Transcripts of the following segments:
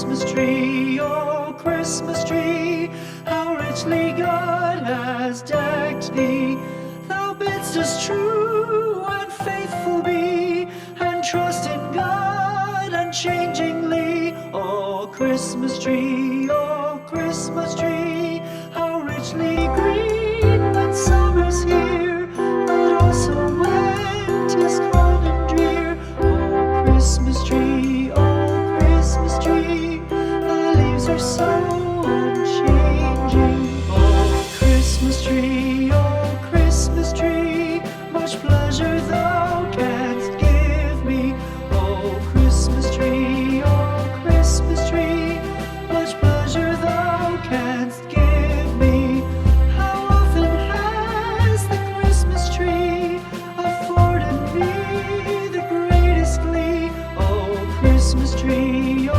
Christmas tree, oh Christmas tree, how richly God has decked thee. Thou bidst us true and faithful be, and trust in God unchangingly. Oh Christmas tree, how richly green when summer's here, but also when 'tis cold and drear. Oh Christmas tree, thy leaves are so unchanging. Oh Christmas tree, much pleasure thou canst give me. Oh Christmas tree, much pleasure thou canst give me. How often has the Christmas tree afforded me the greatest glee? Oh Christmas tree,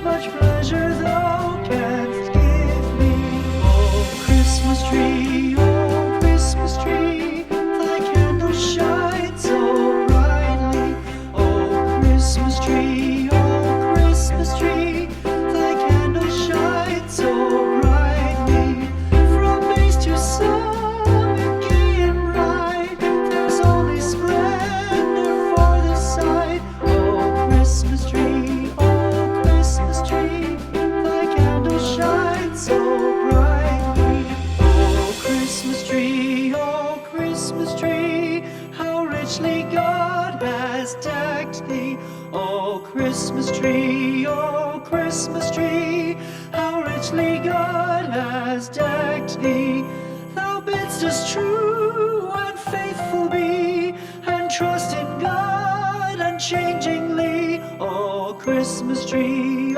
much pleasure thou canst give me. Oh Christmas tree, thy candles shine so brightly. Oh Christmas tree, thy candles shine so brightly. From base to summit, gay and bright, there's only splendor for the sight. Oh Christmas tree, thy candles shine so brightly. Oh Christmas tree, how richly God has decked thee. Oh Christmas tree, how richly God has decked thee. Thou bidst us true and faithful be, and trust in God unchangingly. Oh Christmas tree,